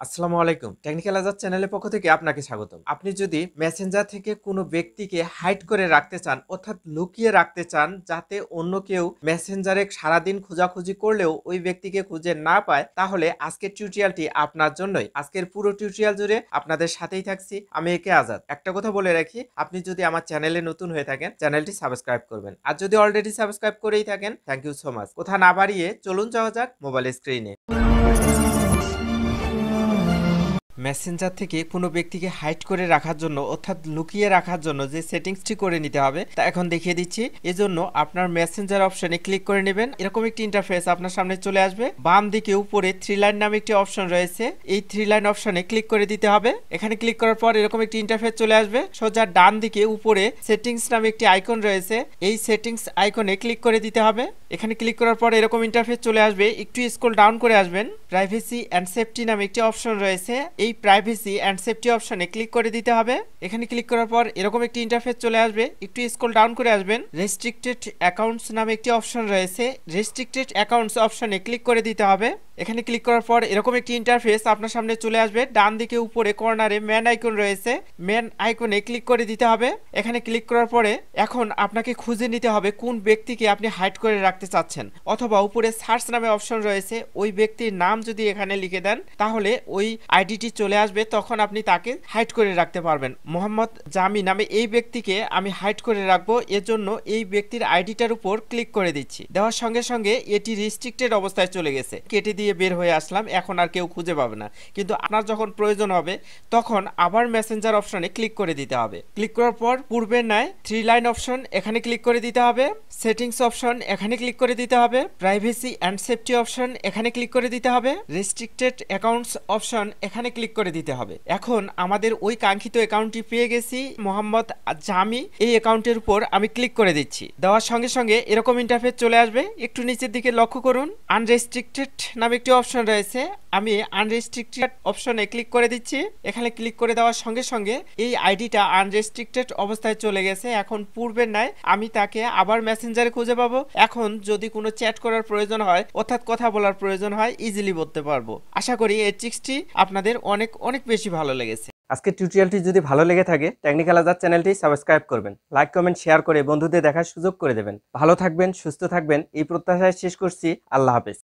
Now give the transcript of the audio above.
আসসালামু আলাইকুম। টেকনিক্যাল আজাদ চ্যানেলের পক্ষ থেকে আপনাকে স্বাগতম। আপনি যদি মেসেঞ্জার থেকে কোনো ব্যক্তিকে হাইড করে রাখতে চান, অর্থাৎ লুকিয়ে রাখতে চান, যাতে অন্য কেউ মেসেঞ্জারে সারাদিন খোঁজাখুঁজি করলেও ওই ব্যক্তিকে খুঁজে না পায়, তাহলে আজকের টিউটোরিয়ালটি আপনার জন্যই। আজকের পুরো টিউটোরিয়াল জুড়ে আপনাদের সাথেই থাকছি আমি একে আজাদ। একটা কথা বলে রাখি, আপনি যদি আমার চ্যানেলে নতুন হয়ে থাকেন, চ্যানেলটি সাবস্ক্রাইব করবেন। আর যদি অলরেডি সাবস্ক্রাইব করেই থাকেন, থ্যাংক ইউ সো মাচ। কথা না বাড়িয়ে চলুন যাওয়া যাক মোবাইল স্ক্রিনে। মেসেঞ্জার থেকে কোনো ব্যক্তিকে হাইড করে রাখার জন্য অর্থাৎ লুকিয়ে রাখার জন্য যে সেটিংসটি করে নিতে হবে তা এখন দেখিয়ে দিচ্ছি। এজন্য আপনার মেসেঞ্জার অপশনে ক্লিক করে নেবেন। এরকম একটি ইন্টারফেস আপনার সামনে চলে আসবে। বাম দিকে উপরে 3 লাইন নামে একটি অপশন রয়েছে, এই 3 লাইন অপশনে ক্লিক করে দিতে হবে। এখানে ক্লিক করার পর এরকম একটি ইন্টারফেস চলে আসবে। সোজা ডান দিকে উপরে সেটিংস নামে একটি আইকন রয়েছে, এই সেটিংস আইকনে ক্লিক করে দিতে হবে। এখানে ক্লিক করার পর এরকম ইন্টারফেস চলে আসবে। একটু স্ক্রল ডাউন করে আসবেন। প্রাইভেসি এন্ড সেফটি নামে একটি অপশন রয়েছে, এই প্রাইভেসি এন্ড সেফটি অপশনে ক্লিক করে দিতে হবে। এখানে ক্লিক করার পর এরকম একটি ইন্টারফেস চলে আসবে। একটু স্ক্রল ডাউন করে আসবেন। রেস্ট্রিক্টেড অ্যাকাউন্টস নামে একটি অপশন রয়েছে, রেস্ট্রিক্টেড অ্যাকাউন্টস অপশনে ক্লিক করে দিতে হবে। এখানে ক্লিক করার পর এরকম একটি ইন্টারফেস আপনার সামনে চলে আসবে। ডান দিকে উপরে কর্নারে ম্যান আইকন রয়েছে, ম্যান আইকনে ক্লিক করে দিতে হবে। এখানে ক্লিক করার পরে এখন আপনাকে খুঁজে নিতে হবে কোন ব্যক্তিকে আপনি হাইড করে রাখতে চাচ্ছেন, অথবা উপরে সার্চ নামে অপশন রয়েছে, ওই ব্যক্তির নাম যদি এখানে লিখে দেন তাহলে ওই আইডিটি চলে আসবে, তখন আপনি তাকে হাইড করে রাখতে পারবেন। মোহাম্মদ জামি নামে এই ব্যক্তিকে আমি হাইড করে রাখবো, এজন্য এই ব্যক্তির আইডিটার উপর ক্লিক করে দিচ্ছি। দেওয়ার সঙ্গে সঙ্গে এটি রেস্ট্রিক্টেড অবস্থায় চলে গেছে, কেটে দিয়ে বের হয়ে আসলাম। এখন আর কেউ খুঁজে পাবে না, কিন্তু আপনার যখন প্রয়োজন হবে তখন আবার মেসেঞ্জার অপশনে ক্লিক করে দিতে হবে। ক্লিক করার পর পূর্বের ন্যায় 3 লাইন অপশন এখানে ক্লিক করে দিতে হবে, সেটিংস অপশন এখানে ক্লিক করে দিতে হবে, প্রাইভেসি এন্ড সেফটি অপশন এখানে ক্লিক করে দিতে হবে, রেস্ট্রিক্টেড অ্যাকাউন্টস অপশন এখানে ক্লিক করে দিতে হবে। এখন আমাদের ওই কাঙ্ক্ষিত অ্যাকাউন্টটি পেয়ে গেছি, মোহাম্মদ জামি। এই অ্যাকাউন্টের উপর আমি ক্লিক করে দিচ্ছি। দেওয়ার সঙ্গে সঙ্গে এরকম ইন্টারফেস চলে আসবে। একটু নিচের দিকে লক্ষ্য করুন, আনরেস্ট্রিক্টেড নামে একটি অপশন রয়েছে, আমি আনরেস্ট্রিক্টেড অপশনে ক্লিক করে দিচ্ছি। এখানে ক্লিক করে দেওয়ার সঙ্গে সঙ্গে এই আইডিটা আনরেস্ট্রিক্টেড অবস্থায় চলে গেছে। এখন পূর্বের ন্যায় আমি তাকে আবার মেসেঞ্জারে খুঁজে পাবো। এখন যদি কোনো চ্যাট করার প্রয়োজন হয় অর্থাৎ কথা বলার প্রয়োজন হয়, ইজিলি বলতে পারবো। আশা করি এই ট্রিক্সটি আপনাদের অনেক অনেক বেশি ভালো লেগেছে। আজকের টিউটোরিয়ালটি যদি ভালো লেগে থাকে, টেকনিক্যাল আজাদ চ্যানেলটি সাবস্ক্রাইব করবেন, লাইক কমেন্ট শেয়ার করে বন্ধুদের দেখার সুযোগ করে দেবেন। ভালো থাকবেন, সুস্থ থাকবেন, এই প্রত্যাশায় শেষ করছি। আল্লাহ হাফেজ।